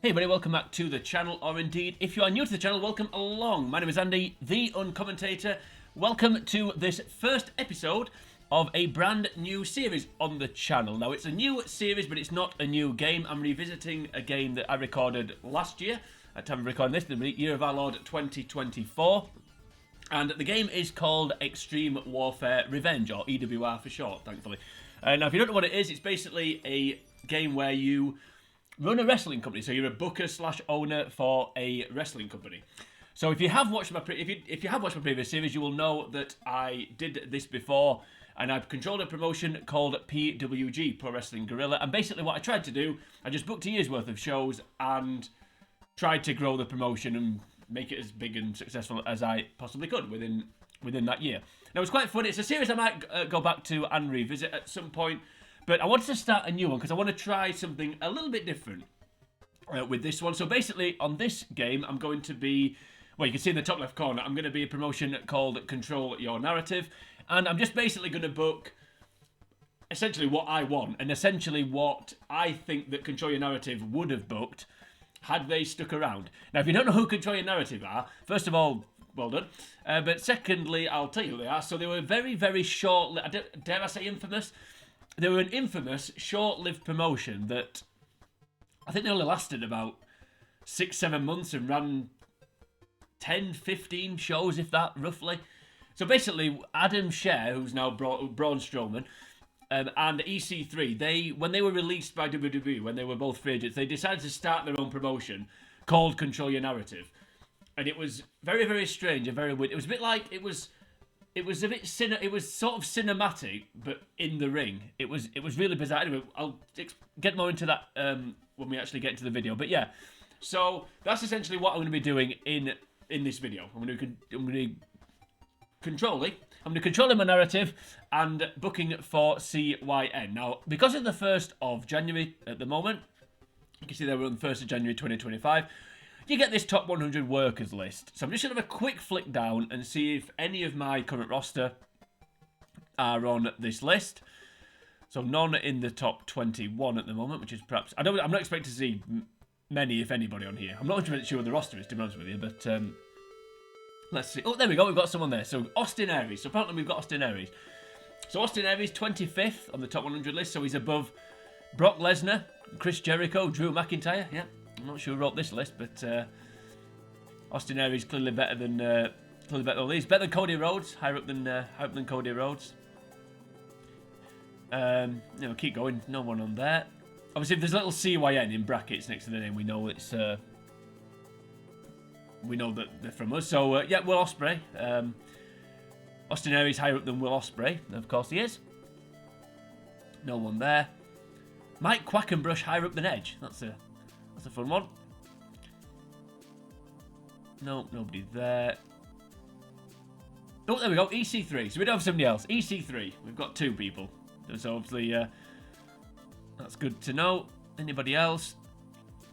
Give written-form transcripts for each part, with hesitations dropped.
Hey everybody, welcome back to the channel, or indeed, if you are new to the channel, welcome along. My name is Andy, the Uncommentator. Welcome to this first episode of a brand new series on the channel. Now, it's a new series, but it's not a new game. I'm revisiting a game that I recorded last year, at the time of recording this, the year of our Lord 2024. And the game is called Extreme Warfare Revenge, or EWR for short, thankfully. Now, if you don't know what it is, it's basically a game where you run a wrestling company, so you're a booker slash owner for a wrestling company. So if you have watched my if you have watched my previous series, you will know that I did this before, and I've controlled a promotion called PWG, Pro Wrestling Guerrilla. And basically, what I tried to do, I just booked a year's worth of shows and tried to grow the promotion and make it as big and successful as I possibly could within that year. Now, it's quite fun. It's a series I might go back to and revisit at some point. But I wanted to start a new one because I want to try something a little bit different with this one. So basically, on this game, I'm going to be, well, you can see in the top left corner, I'm going to be a promotion called Control Your Narrative. And I'm just basically going to book essentially what I want and essentially what I think that Control Your Narrative would have booked had they stuck around. Now, if you don't know who Control Your Narrative are, first of all, well done. But secondly, I'll tell you who they are. So they were very, very short, dare I say infamous? They were an infamous, short-lived promotion that I think they only lasted about 6-7 months and ran 10-15 shows, if that, roughly. So basically, Adam Scherr, who's now Braun Strowman, and EC3, when they were released by WWE, when they were both free agents, they decided to start their own promotion called Control Your Narrative. And it was very, very strange and very weird. It was a bit like, it was sort of cinematic, but in the ring. It was really bizarre. Anyway, I'll get more into that when we actually get into the video. But yeah, so that's essentially what I'm going to be doing in this video. I'm going to be controlling my narrative and booking for CYN. Now, because of the 1st of January at the moment, you can see they were on the 1st of January 2025. You get this top 100 workers list. So I'm just going to have a quick flick down and see if any of my current roster are on this list. So none in the top 21 at the moment, which is perhaps... I'm not expecting to see many, if anybody, on here. I'm not 100% sure what the roster is, to be honest with you, but let's see. Oh, there we go. We've got someone there. So Austin Aries. So apparently we've got Austin Aries. So Austin Aries, 25th on the top 100 list. So he's above Brock Lesnar, Chris Jericho, Drew McIntyre. Yeah. I'm not sure who wrote this list, but Austin Aries clearly better than all these. Better than Cody Rhodes, higher up than Cody Rhodes. Keep going. No one on there. Obviously, if there's a little CYN in brackets next to the name, we know it's we know that they're from us. So yeah, Will Ospreay. Austin Aries higher up than Will Ospreay. Of course, he is. No one there. Mike Quackenbush higher up than Edge. That's a fun one. No, nobody there. Oh, there we go. EC3. So we don't have somebody else. EC3. We've got 2 people. So obviously, that's good to know. Anybody else?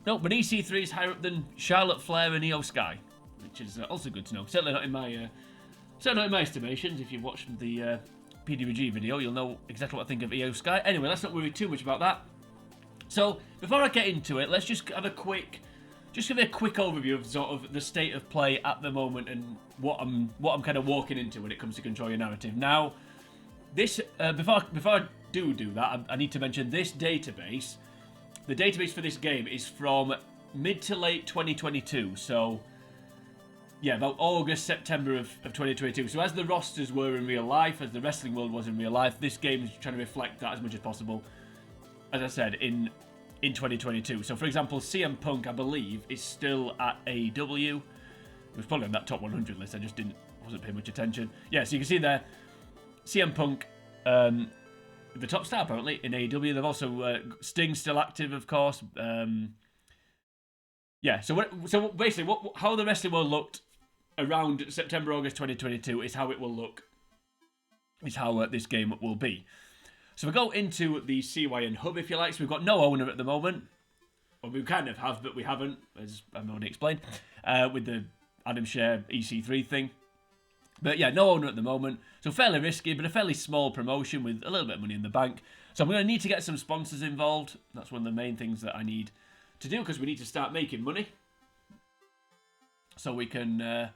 No, but EC3 is higher up than Charlotte Flair and Io Sky, which is also good to know. Certainly not in my estimations. If you've watched the PWG video, you'll know exactly what I think of Io Sky. Anyway, let's not worry too much about that. So, before I get into it, let's just have give me a quick overview of sort of the state of play at the moment and what I'm kind of walking into when it comes to Control Your Narrative. Now, this before I do that, I need to mention this database. The database for this game is from mid to late 2022. So, yeah, about August, September of 2022. So as the rosters were in real life, as the wrestling world was in real life, this game is trying to reflect that as much as possible. As I said, in 2022. So, for example, CM Punk, I believe, is still at AEW. It was probably on that top 100 list. I just wasn't paying much attention. Yeah, so you can see there, CM Punk, the top star apparently in AEW. They've also Sting still active, of course. Yeah. So basically, how the wrestling world looked around September, August 2022 is how it will look. Is how this game will be. So we go into the CYN hub, if you like. So we've got no owner at the moment. Well, we kind of have, but we haven't, as I've already explained, with the Adam Scherr EC3 thing. But yeah, no owner at the moment. So fairly risky, but a fairly small promotion with a little bit of money in the bank. So I'm going to need to get some sponsors involved. That's one of the main things that I need to do because we need to start making money. So we can,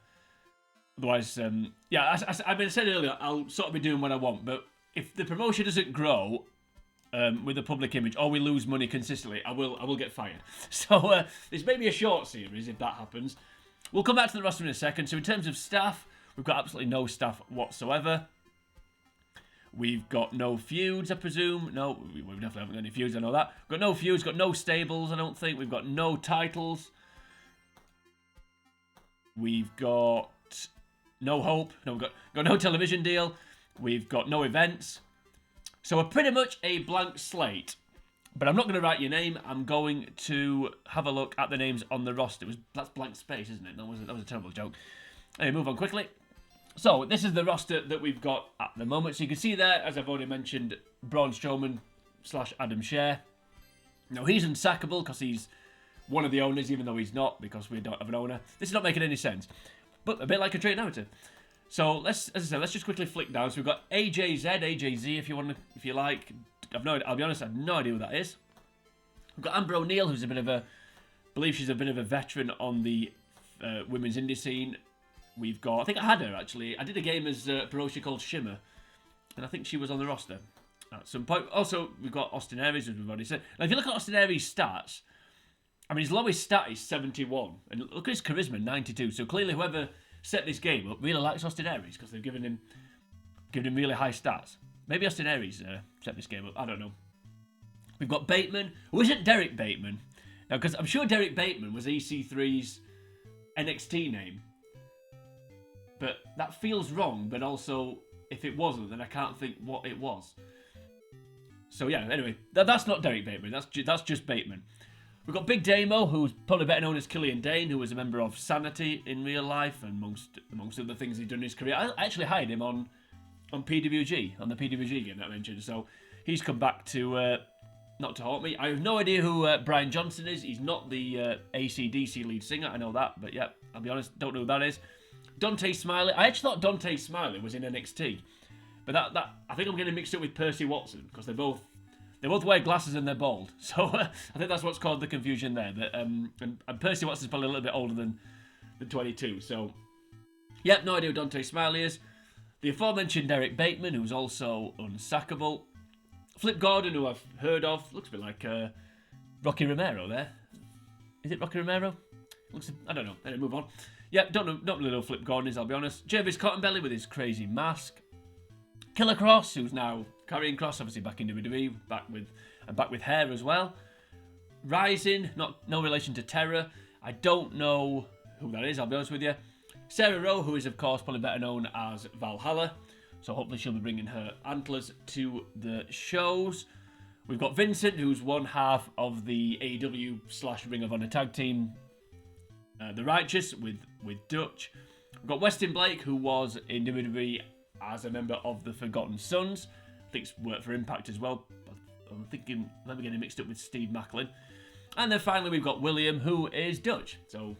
otherwise, as I said earlier, I'll sort of be doing what I want, but if the promotion doesn't grow with the public image, or we lose money consistently, I will get fired. So this may be a short series if that happens. We'll come back to the roster in a second. So in terms of staff, we've got absolutely no staff whatsoever. We've got no feuds, I presume. No, we definitely haven't got any feuds, I know that. We've got no feuds, got no stables, I don't think. We've got no titles. We've got no hope. No, we've got no television deal. We've got no events. So we're pretty much a blank slate. But I'm not going to write your name. I'm going to have a look at the names on the roster. That's blank space, isn't it? That was a terrible joke. Anyway, move on quickly. So, this is the roster that we've got at the moment. So you can see there, as I've already mentioned, Braun Strowman / Adam Scherr. Now, he's unsackable because he's one of the owners, even though he's not, because we don't have an owner. This is not making any sense. But a bit like a trade narrative. So, as I said, let's just quickly flick down. So we've got AJZ, if you like. I'll be honest, I have no idea who that is. We've got Amber O'Neil, who's I believe she's a bit of a veteran on the women's indie scene. We've got, I think I had her actually. I did a game as a promotion called Shimmer, and I think she was on the roster at some point. Also, we've got Austin Aries, as we've already said. Now, if you look at Austin Aries' stats, I mean, his lowest stat is 71, and look at his charisma, 92. So clearly, whoever set this game up really likes Austin Aries because they've given him really high stats. Maybe Austin Aries set this game up. I don't know. We've got Bateman, who isn't Derek Bateman. Now, because I'm sure Derek Bateman was EC3's NXT name. But that feels wrong, but also, if it wasn't, then I can't think what it was. So yeah, anyway, that's not Derek Bateman, that's just Bateman. We've got Big Damo, who's probably better known as Killian Dane, who was a member of Sanity in real life, and amongst other things he's done in his career. I actually hired him on PWG, on the PWG game that I mentioned, so he's come back to, not to haunt me. I have no idea who Brian Johnson is. He's not the AC/DC lead singer, I know that, but yeah, I'll be honest, don't know who that is. Dante Smiley. I actually thought Dante Smiley was in NXT, but that I think I'm getting mixed up with Percy Watson because they both wear glasses and they're bald. So I think that's what's caused the confusion there. But and Percy Watson's probably a little bit older than 22. So yeah, no idea who Dante Smiley is. The aforementioned Derek Bateman, who's also unsackable. Flip Gordon, who I've heard of, looks a bit like Rocky Romero there. Is it Rocky Romero? I don't know. Anyway, move on. Yeah, don't really know Flip Gordon is, I'll be honest. Jervis Cottonbelly with his crazy mask. Killer Cross, who's now Karrion Kross, obviously back in WWE, back with hair as well. Rising, no relation to Terror. I don't know who that is, I'll be honest with you. Sarah Rowe, who is of course probably better known as Valhalla. So hopefully she'll be bringing her antlers to the shows. We've got Vincent, who's one half of the AEW / Ring of Honor tag team, The Righteous, with Dutch. We've got Weston Blake, who was in WWE as a member of the Forgotten Sons. I think it's worked for Impact as well. I'm thinking, let me get him mixed up with Steve Macklin. And then finally we've got William, who is Dutch. So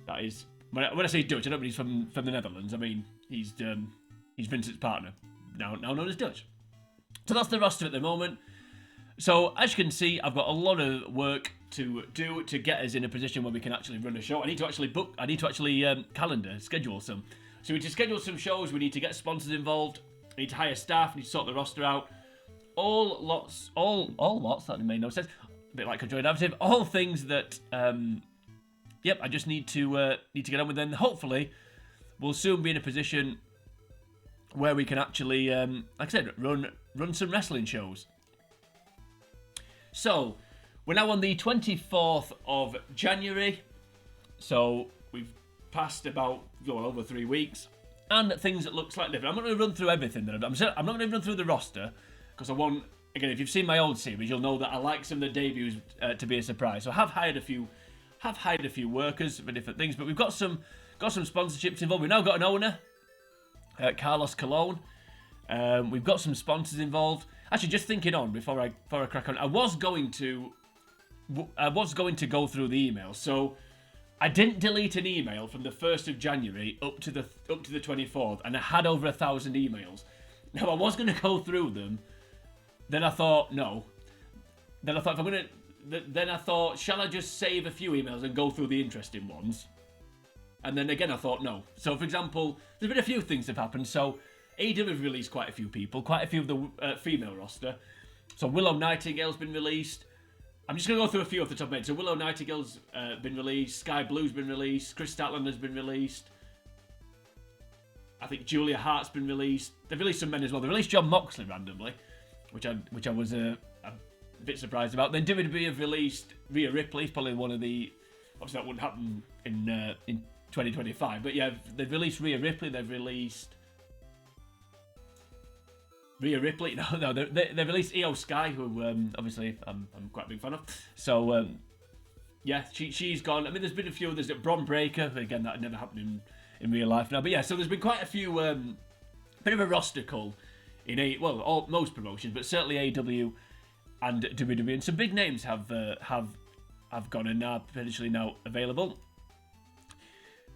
that is, when I say Dutch, I don't mean he's from the Netherlands. I mean he's Vincent's partner, now known as Dutch. So that's the roster at the moment. So as you can see, I've got a lot of work to do to get us in a position where we can actually run a show. I need to actually schedule some. So we need to schedule some shows, we need to get sponsors involved, we need to hire staff, we need to sort the roster out. All lots, that made no sense. A bit like Conjoined Narrative. All things that, I just need to get on with. Then hopefully, we'll soon be in a position where we can actually, like I said, run some wrestling shows. So, we're now on the 24th of January. So, we've passed about over 3 weeks. And things that look slightly different. I'm not going to run through everything that I've done. I'm not going to run through the roster. Because I want, again, if you've seen my old series, you'll know that I like some of the debuts to be a surprise. So I have hired a few workers for different things. But we've got some sponsorships involved. We've now got an owner, Carlos Colon. We've got some sponsors involved. Actually, just thinking on before I crack on, I was going to go through the emails. So I didn't delete an email from the 1st of January up to the 24th, and I had over 1,000 emails. Now I was going to go through them. Then I thought no. Then I thought if I'm going to then I thought, shall I just save a few emails and go through the interesting ones? And then again, I thought no. So, for example, there's been a few things that have happened. So, AEW have released quite a few people, quite a few of the female roster. So, Willow Nightingale's been released. I'm just going to go through a few off the top of my head. So, Willow Nightingale's been released. Sky Blue's been released. Chris Statlander's been released. I think Julia Hart's been released. They've released some men as well. They released John Moxley randomly, which I was a bit surprised about. Then WWE have released Rhea Ripley. Probably one of the... Obviously, that wouldn't happen in 2025. But yeah, they've released Rhea Ripley. They've released... Rhea Ripley? No, they've released Io Sky, who obviously I'm quite a big fan of. So, yeah, she's gone. I mean, there's been a few others. Braun Breaker, again, that had never happened in real life now. But yeah, so there's been quite a few, bit of a roster cull in most promotions, but certainly AEW and WWE. And some big names have gone and are potentially now available.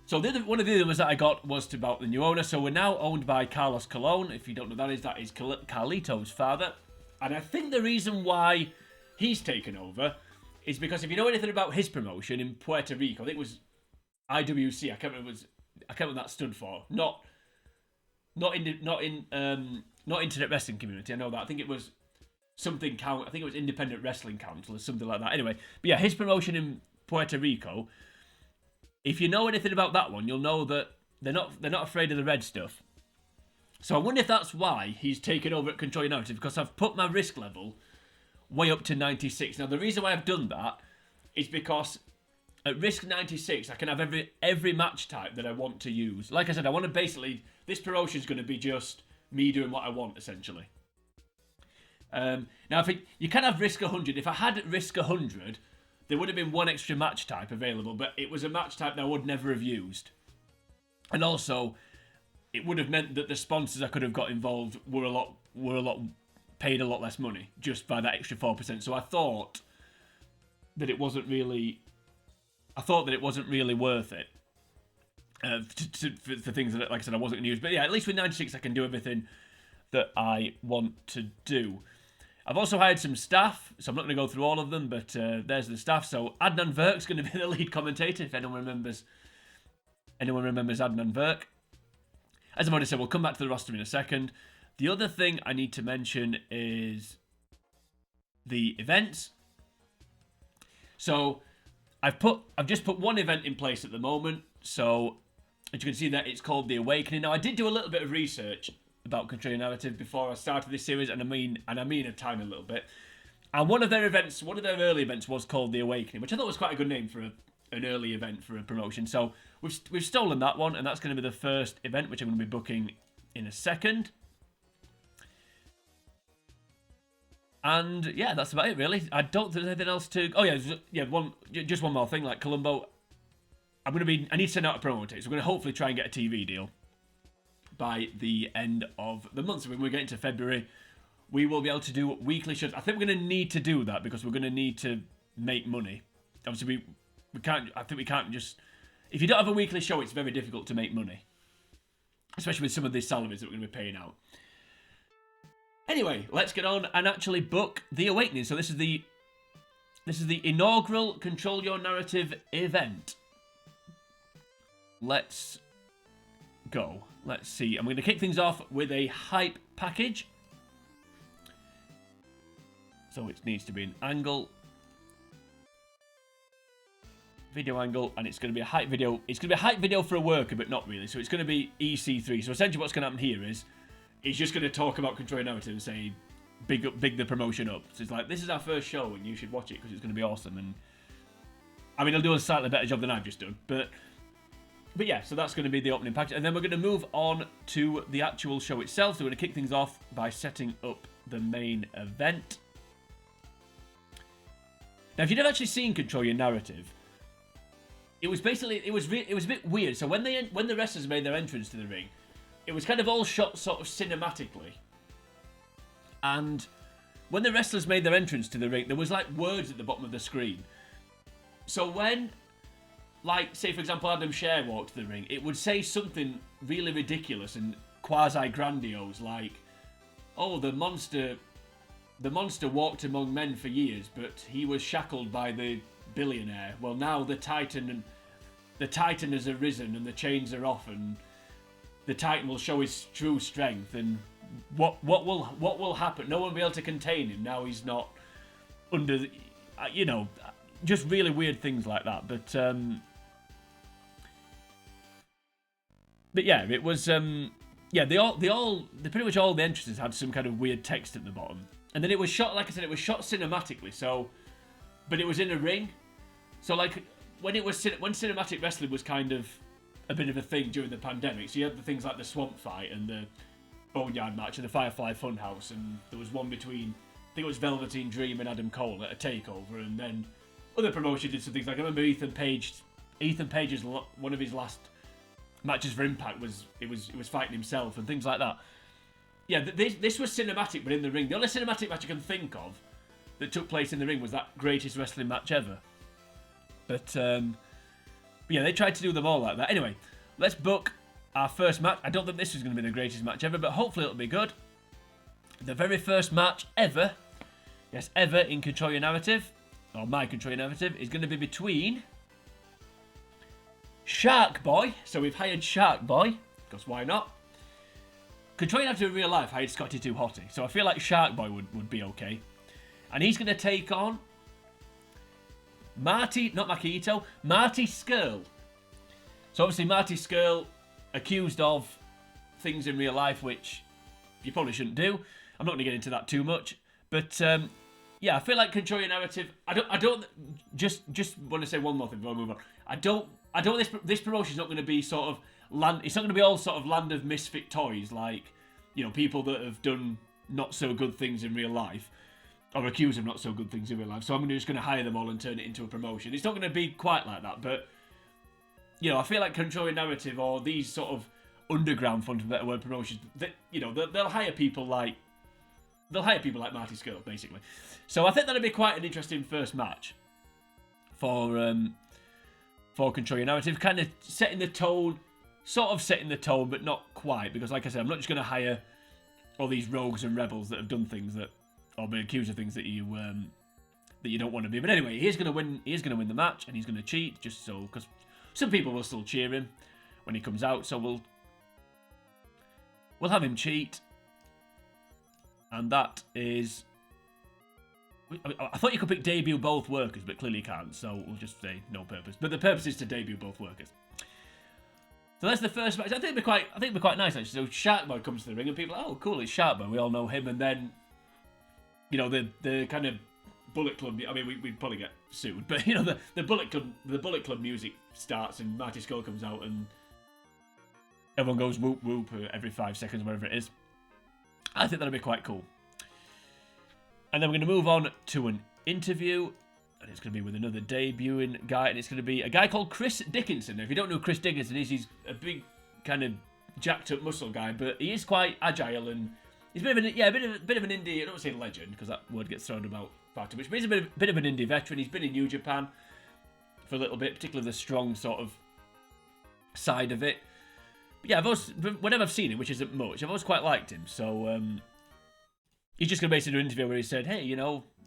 So one of the other ones that I got was about the new owner. So we're now owned by Carlos Colon. If you don't know that is Carlito's father. And I think the reason why he's taken over is because if you know anything about his promotion in Puerto Rico, I think it was IWC. I can't remember what that stood for. Not Internet Wrestling Community. I know that. I think it was something. I think it was Independent Wrestling Council or something like that. Anyway, but yeah, his promotion in Puerto Rico. If you know anything about that one, you'll know that they're not afraid of the red stuff. So I wonder if that's why he's taken over at Control Your Narrative, because I've put my risk level way up to 96. Now the reason why I've done that is because at risk 96 I can have every match type that I want to use. Like I said, I want to basically, this promotion is going to be just me doing what I want essentially. Now I think you can have risk 100. If I had risk 100, there would have been one extra match type available, but it was a match type that I would never have used. And also, it would have meant that the sponsors I could have got involved paid a lot less money just by that extra 4%. So I thought that it wasn't really worth it for things that, like I said, I wasn't going to use. But yeah, at least with 96, I can do everything that I want to do. I've also hired some staff, so I'm not going to go through all of them, but there's the staff. So Adnan Verk's going to be the lead commentator, if anyone remembers Adnan Verk. As I've already said, we'll come back to the roster in a second. The other thing I need to mention is the events. So I've just put one event in place at the moment. So as you can see that it's called The Awakening. Now I did do a little bit of research about Control Your Narrative before I started this series, and I mean a tiny little bit. And one of their early events was called The Awakening, which I thought was quite a good name for an early event for a promotion. So we've stolen that one, and that's going to be the first event, which I'm going to be booking in a second. And yeah, that's about it really. I don't think there's anything else to... Oh yeah, just one more thing, like Columbo. I need to send out a promo tape, so we're going to hopefully try and get a TV deal by the end of the month. So when we get into February, we will be able to do weekly shows. I think we're going to need to do that because we're going to need to make money. Obviously, we can't just... If you don't have a weekly show, it's very difficult to make money. Especially with some of these salaries that we're going to be paying out. Anyway, let's get on and actually book The Awakening. So this is the inaugural Control Your Narrative event. Let's go. Let's see. I'm going to kick things off with a hype package. So it needs to be an angle. Video angle, and it's going to be a hype video. It's going to be a hype video for a worker, but not really. So it's going to be EC3. So essentially what's going to happen here is he's just going to talk about Control Your Narrative and say, big the promotion up. So it's like, this is our first show and you should watch it because it's going to be awesome. And I mean, he'll do a slightly better job than I've just done, but yeah, so that's going to be the opening package. And then we're going to move on to the actual show itself. So we're going to kick things off by setting up the main event. Now, if you've never actually seen Control Your Narrative, it was a bit weird. So when the wrestlers made their entrance to the ring, it was kind of all shot sort of cinematically. And when the wrestlers made their entrance to the ring, there was like words at the bottom of the screen. So when, like, say for example, Adam Scherr walked to the ring, it would say something really ridiculous and quasi-grandiose, like, oh, the monster the monster walked among men for years, but he was shackled by the billionaire. Well, now the Titan has arisen and the chains are off, and the Titan will show his true strength. And what will happen? No one will be able to contain him. Now he's not under, just really weird things like that. But yeah, it was they pretty much all the entrances had some kind of weird text at the bottom. And then it was shot, like I said, it was shot cinematically. So, but it was in a ring. So like when cinematic wrestling was kind of a bit of a thing during the pandemic. So you had the things like the Swamp Fight and the Boneyard match and the Firefly Funhouse, and there was one between, I think it was Velveteen Dream and Adam Cole at a takeover, and then other promotions did some things. Like I remember Ethan Page's one of his last matches for Impact was fighting himself and things like that. Yeah, this was cinematic, but in the ring. The only cinematic match I can think of that took place in the ring was that greatest wrestling match ever. But yeah, they tried to do them all like that. Anyway, let's book our first match. I don't think this is going to be the greatest match ever, but hopefully it'll be good. The very first match ever, yes, ever in Control Your Narrative, or my Control Your Narrative, is going to be between Shark Boy. So we've hired Shark Boy, because why not? Control Your Narrative in real life hired Scotty 2 Hottie, so I feel like Shark Boy would be okay. And he's going to take on Marty Scurll. So obviously Marty Scurll, accused of things in real life which you probably shouldn't do. I'm not going to get into that too much, but yeah, I feel like Control Your Narrative. I don't just want to say one more thing before I move on. I don't. This promotion's not going to be sort of land. It's not going to be all sort of land of misfit toys, like people that have done not so good things in real life, or accused of not so good things in real life. So I'm just going to hire them all and turn it into a promotion. It's not going to be quite like that, but I feel like Control Your Narrative or these sort of underground, for better word, promotions, that they'll hire people like Marty Scurll, basically. So I think that'll be quite an interesting first match for Control Your Narrative, kind of setting the tone, but not quite, because like I said, I'm not just going to hire all these rogues and rebels that have done things or been accused of things that you don't want to be. But anyway, he's going to win the match, and he's going to cheat, just so, because some people will still cheer him when he comes out, so we'll have him cheat. And that is... I thought you could pick debut both workers, but clearly you can't, so we'll just say no purpose. But the purpose is to debut both workers. So that's the first match. I think it'd be quite nice, actually. So Sharkboy comes to the ring, and people are like, oh, cool, it's Sharkboy. We all know him. And then, the kind of Bullet Club... I mean, we'd probably get sued, but, the Bullet Club music starts, and Marty Scurll comes out, and everyone goes whoop whoop every 5 seconds, whatever it is. I think that'll be quite cool. And then we're going to move on to an interview, and it's going to be with another debuting guy, and it's going to be a guy called Chris Dickinson. Now, if you don't know who Chris Dickinson is, he's a big kind of jacked up muscle guy, but he is quite agile, and he's a bit of an indie. I don't want to say legend, because that word gets thrown about far too much, but he's a bit of an indie veteran. He's been in New Japan for a little bit, particularly the strong sort of side of it. But yeah, whenever I've seen him, which isn't much, I've always quite liked him. So he's just going to basically do an interview where he said, hey,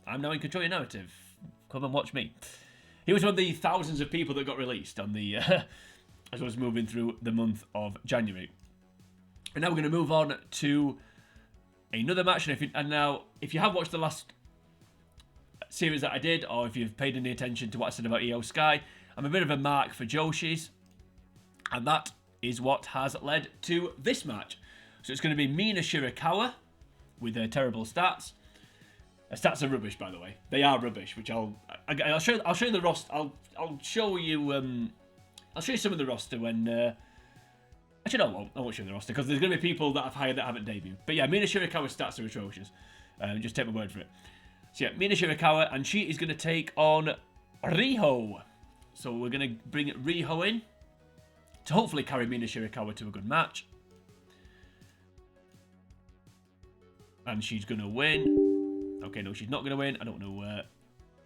I'm now in Control Your Narrative. Come and watch me. He was one of the thousands of people that got released on the as I was moving through the month of January. And now we're going to move on to another match. And now, if you have watched the last series that I did, or if you've paid any attention to what I said about Io Sky, I'm a bit of a mark for Joshis. And that is what has led to this match. So it's going to be Mina Shirakawa with her terrible stats. Her stats are rubbish, by the way. They are rubbish, which I'll show you the roster. I'll show you some of the roster when. Actually, no, I won't show you the roster because there's going to be people that I've hired that haven't debuted. But yeah, Mina Shirakawa's stats are atrocious. Just take my word for it. So yeah, Mina Shirakawa, and she is going to take on Riho. So we're going to bring Riho in to hopefully carry Mina Shirakawa to a good match. And she's going to win. Okay, no, she's not going to win. I don't want to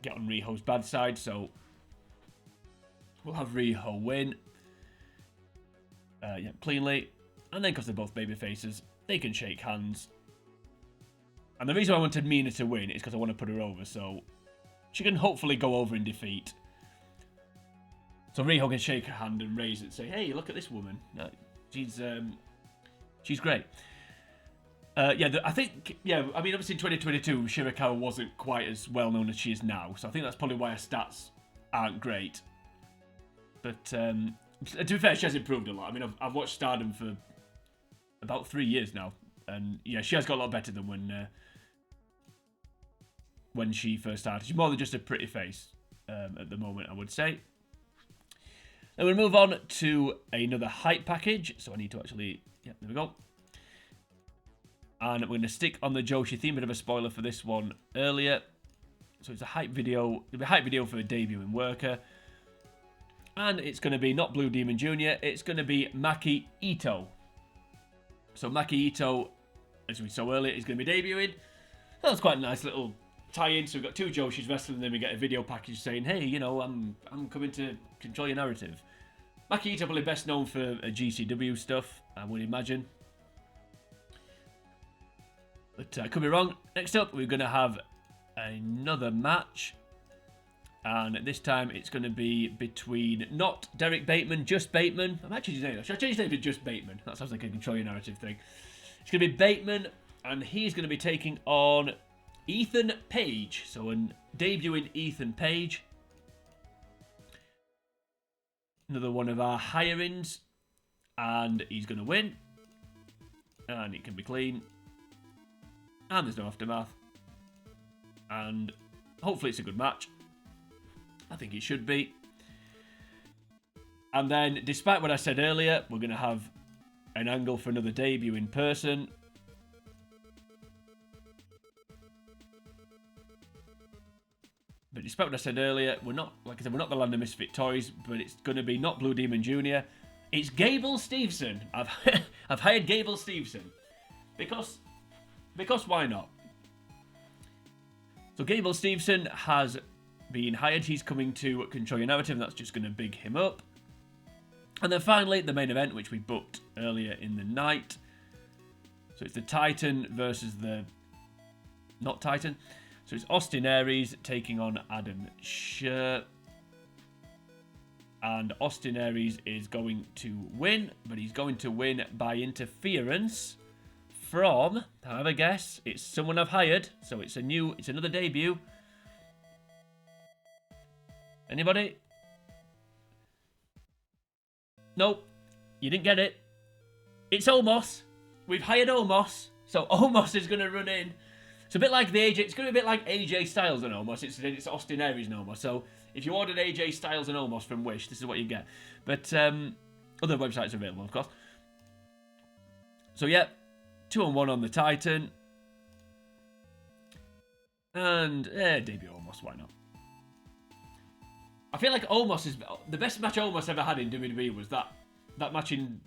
get on Riho's bad side, so we'll have Riho win. Yeah, cleanly. And then because they're both baby faces, they can shake hands. And the reason I wanted Mina to win is because I want to put her over, so she can hopefully go over in defeat. So Riho can shake her hand and raise it and say, hey, look at this woman. She's great. I think, I mean, obviously in 2022, Shirakawa wasn't quite as well known as she is now. So I think that's probably why her stats aren't great. But to be fair, she has improved a lot. I mean, I've watched Stardom for about 3 years now. And yeah, she has got a lot better than when she first started. She's more than just a pretty face at the moment, I would say. Then we'll move on to another hype package. So I need to actually, there we go. And we're going to stick on the Joshi theme. Bit of a spoiler for this one earlier. So it's a hype video. It'll be a hype video for a debuting worker. And it's going to be not Blue Demon Jr. It's going to be Maki Ito. So Maki Ito, as we saw earlier, is going to be debuting. That was quite a nice little tie-in. So we've got 2 Joshis wrestling, then we get a video package saying, hey, you know, I'm coming to control your narrative. Maki Ito probably best known for GCW stuff, I would imagine. But I could be wrong. Next up, we're going to have another match. And this time, it's going to be between not Derek Bateman, just Bateman. I'm actually saying that. Should I change his name to just Bateman? That sounds like a control your narrative thing. It's going to be Bateman, and he's going to be taking on Ethan Page. So, a debuting Ethan Page. Another one of our hirings. And he's going to win. And it can be clean. And there's no aftermath. And hopefully it's a good match. I think it should be. And then, despite what I said earlier, we're going to have an angle for another debut in person. But despite what I said earlier, we're not, like I said, we're not the Land of Misfit Toys, but it's going to be not Blue Demon Jr. It's Gable Steveson. I've hired Gable Steveson. Because why not? So Gable Steveson has been hired. He's coming to control your narrative, and that's just going to big him up. And then finally, the main event, which we booked earlier in the night. So it's the Titan versus the not Titan. So it's Austin Aries taking on Adam Scherr. And Austin Aries is going to win, but he's going to win by interference from, have a guess, it's someone I've hired, so it's another debut. Anybody? Nope, you didn't get it. It's Omos. We've hired Omos, so Omos is going to run in. It's a bit like it's going to be a bit like AJ Styles and Omos. It's Austin Aries and Omos. So if you ordered AJ Styles and Omos from Wish, this is what you get. But other websites are available, of course. So yeah, 2-on-1 on the Titan. And debut Omos, why not? I feel like Omos is the best match Omos ever had in WWE was that match in,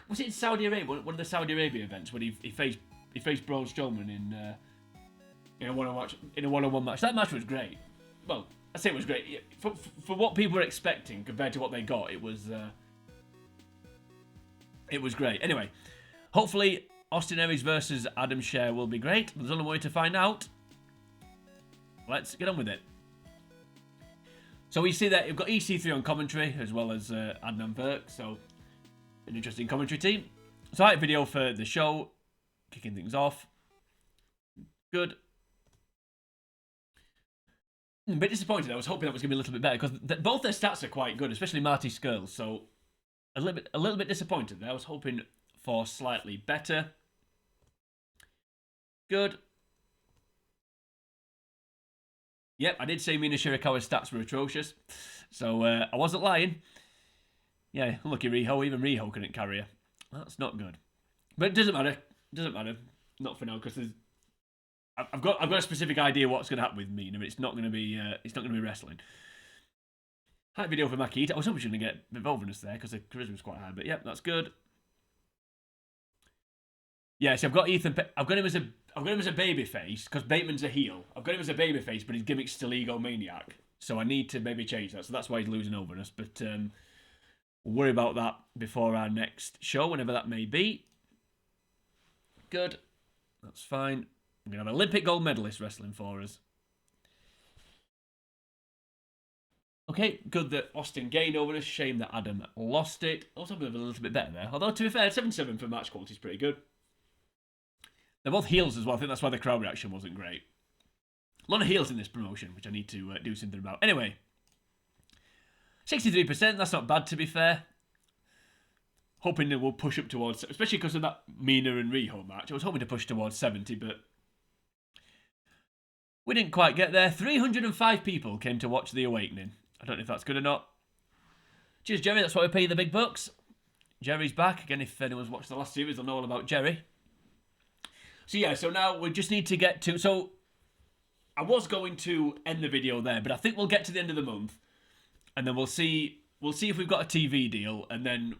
was it in Saudi Arabia? One of the Saudi Arabia events when he faced Braun Strowman in a one-on-one match. That match was great. Well, I say it was great for what people were expecting compared to what they got. It was great. Anyway, hopefully Austin Aries versus Adam Scherr will be great. There's only one way to find out. Let's get on with it. So we see that we've got EC3 on commentary as well as Adnan Burke, so an interesting commentary team. So I had a video for the show, kicking things off. Good. A bit disappointed. I was hoping that was going to be a little bit better because both their stats are quite good, especially Marty Scurll. So a little bit disappointed there. I was hoping for slightly better. Good. Yep, I did say Mina Shirakawa's stats were atrocious, so I wasn't lying. Yeah, unlucky Riho. Even Riho couldn't carry her. That's not good. But it doesn't matter. It doesn't matter. Not for now, because I've got a specific idea what's going to happen with Mina. But it's not going to be wrestling. Hype video for Maki. I was hoping she was going to get a bit of overness there because the charisma was quite high. But yep, that's good. Yeah, so I've got him as a baby face because Bateman's a heel. I've got him as a baby face, but his gimmick's still egomaniac. So I need to maybe change that. So that's why he's losing overness. But we'll worry about that before our next show, whenever that may be. Good. That's fine. We're going to have an Olympic gold medalist wrestling for us. Okay, good that Austin gained over us. Shame that Adam lost it. Also, a little bit better there. Although, to be fair, 7-7 for match quality is pretty good. They're both heels as well. I think that's why the crowd reaction wasn't great. A lot of heels in this promotion, which I need to do something about. Anyway, 63%, that's not bad, to be fair. Hoping that we'll push up towards, especially because of that Mina and Riho match. I was hoping to push towards 70, but we didn't quite get there. 305 people came to watch The Awakening. I don't know if that's good or not. Cheers, Jerry. That's why we pay the big bucks. Jerry's back. Again, if anyone's watched the last series, they'll know all about Jerry. So yeah, so now we just need to get to... So I was going to end the video there, but I think we'll get to the end of the month, and then we'll see if we've got a TV deal, and then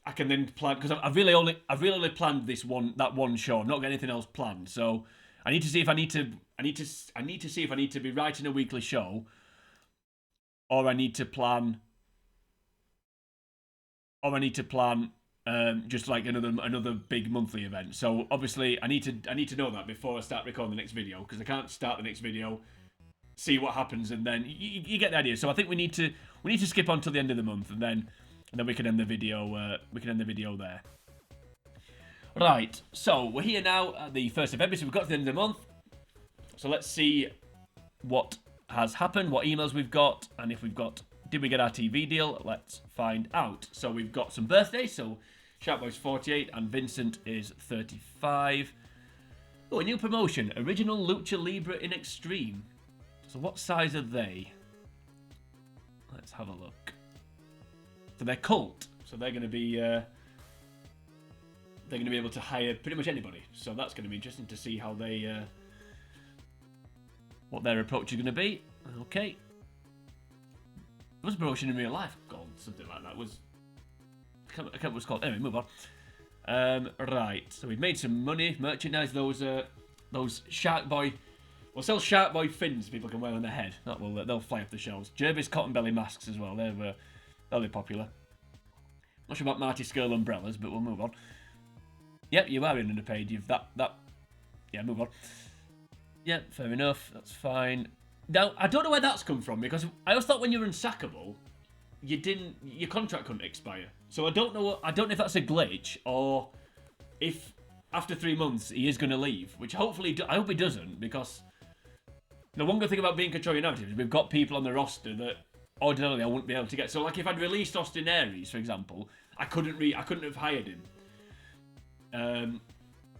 I can then plan, because I've really only planned that one show. I've not got anything else planned, so I need to see if I need to be writing a weekly show, or I need to plan just like another big monthly event. So obviously I need to know that before I start recording the next video, because I can't start the next video, see what happens, and then you get the idea. So I think we need to skip on till the end of the month, and then we can end the video. We can end the video there. Right. So we're here now at the 1st of February. So we've got to the end of the month. So let's see what has happened, what emails we've got, and if did we get our TV deal? Let's find out. So we've got some birthdays. So Sharkboy's 48 and Vincent is 35. Oh, a new promotion. Original Lucha Libre in Extreme. So what size are they? Let's have a look. So they're cult. So they're going to be able to hire pretty much anybody. So that's going to be interesting to see how they what their approach is going to be. Okay. There was a promotion in real life called something like that. I can't remember what it's called. Anyway, move on. Right. So we've made some money. Merchandise. Those Shark Boy. We'll sell Shark Boy fins people can wear on their head. They'll fly off the shelves. Jervis cotton belly masks as well. They'll be popular. Not sure about Marty Skrull umbrellas, but we'll move on. Yep, you are in underpaid. You've that. Yeah, move on. Yep, fair enough. That's fine. Now, I don't know where that's come from, because I always thought when you were unsackable, your contract couldn't expire. So I don't know if that's a glitch, or if after 3 months he is going to leave, which I hope he doesn't, because the one good thing about being Control Your Narrative is we've got people on the roster that ordinarily I wouldn't be able to get. So like if I'd released Austin Aries, for example, I couldn't have hired him.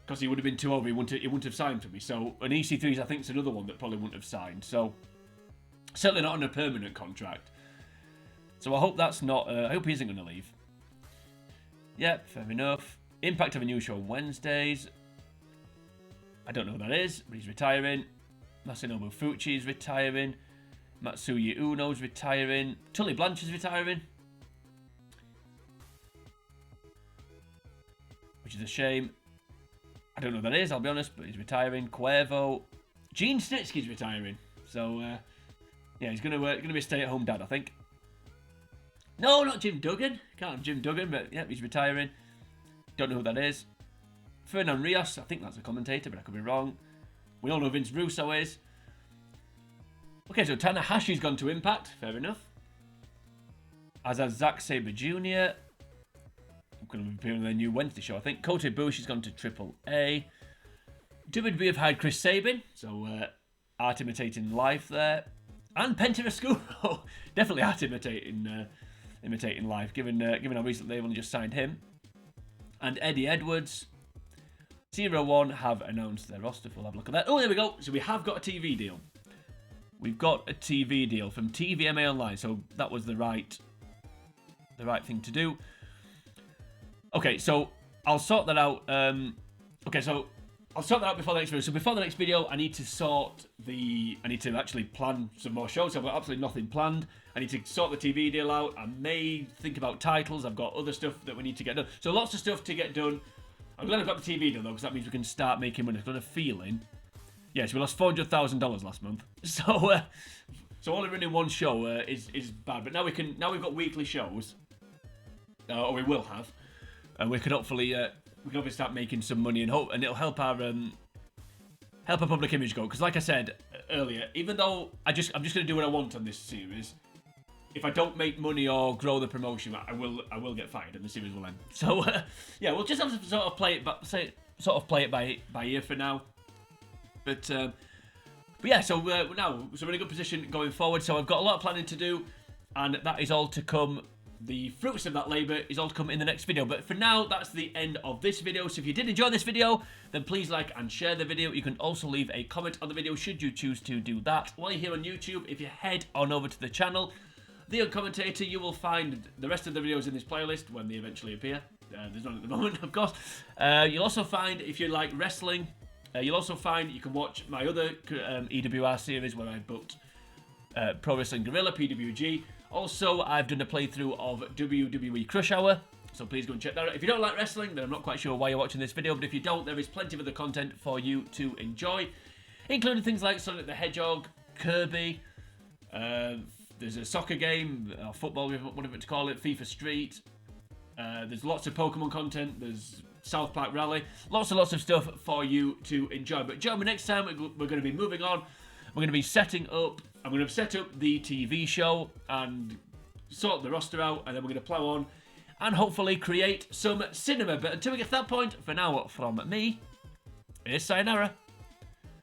Because he would have been too over, he wouldn't have signed for me. So an EC3 I think is another one that probably wouldn't have signed. So certainly not on a permanent contract. So I hope that's not. I hope he isn't going to leave. Yep, fair enough. Impact of a new show on Wednesdays. I don't know who that is, but he's retiring. Masanobu Fuchi's retiring. Matsuya Uno's retiring. Tully Blanchard's retiring, which is a shame. I don't know who that is, I'll be honest, but he's retiring. Cuervo. Gene Snitsky's retiring. So, yeah, he's going to be a stay-at-home dad, I think. No, not Jim Duggan. Can't have Jim Duggan, but yeah, he's retiring. Don't know who that is. Fernan Rios, I think that's a commentator, but I could be wrong. We all know Vince Russo is. Okay, so Tanahashi's gone to Impact. Fair enough. As has Zack Sabre Jr. I'm going to be appearing on their new Wednesday show, I think. Kota Ibushi's gone to Triple A. WWE have hired Chris Sabin, so art imitating life there. And Penta Oscuro, definitely art imitating life, given how recently they've only just signed him. And Eddie Edwards, 01 have announced their roster. We'll have a look at that. Oh, there we go. So we have got a TV deal. We've got a TV deal from TVMA Online, so that was the right thing to do. Okay, so I'll sort that out. I'll sort that out before the next video. So before the next video, I need to actually plan some more shows. I've got absolutely nothing planned. I need to sort the TV deal out. I may think about titles. I've got other stuff that we need to get done. So lots of stuff to get done. I'm glad I've got the TV deal though, because that means we can start making money. I've got a feeling. Yes, we lost $400,000 last month. So only running one show is bad. But now we've got weekly shows, or we will have, and we can hopefully start making some money and it'll help our help a public image go. Because like I said earlier, even though I'm just going to do what I want on this series, if I don't make money or grow the promotion, I will get fired and the series will end. So yeah, we'll just have to sort of play it by ear for now. But yeah, so we're in a good position going forward. So I've got a lot of planning to do, and that is all to come. The fruits of that labour is all to come in the next video. But for now, that's the end of this video. So if you did enjoy this video, then please like and share the video. You can also leave a comment on the video should you choose to do that. While you're here on YouTube, if you head on over to the channel, The Uncommentator, you will find the rest of the videos in this playlist when they eventually appear. There's none at the moment, of course. You'll also find, if you like wrestling, you'll also find you can watch my other EWR series where I booked Pro Wrestling Guerrilla, PWG. Also, I've done a playthrough of WWE Crush Hour, so please go and check that out. If you don't like wrestling, then I'm not quite sure why you're watching this video, but if you don't, there is plenty of other content for you to enjoy, including things like Sonic the Hedgehog, Kirby, there's a soccer game, or football, whatever to call it, FIFA Street, there's lots of Pokemon content, there's South Park Rally, lots and lots of stuff for you to enjoy. But join me next time, we're going to be moving on. We're going to be setting up, I'm going to set up the TV show and sort the roster out, and then we're going to plow on and hopefully create some cinema. But until we get to that point, for now, from me, it's sayonara.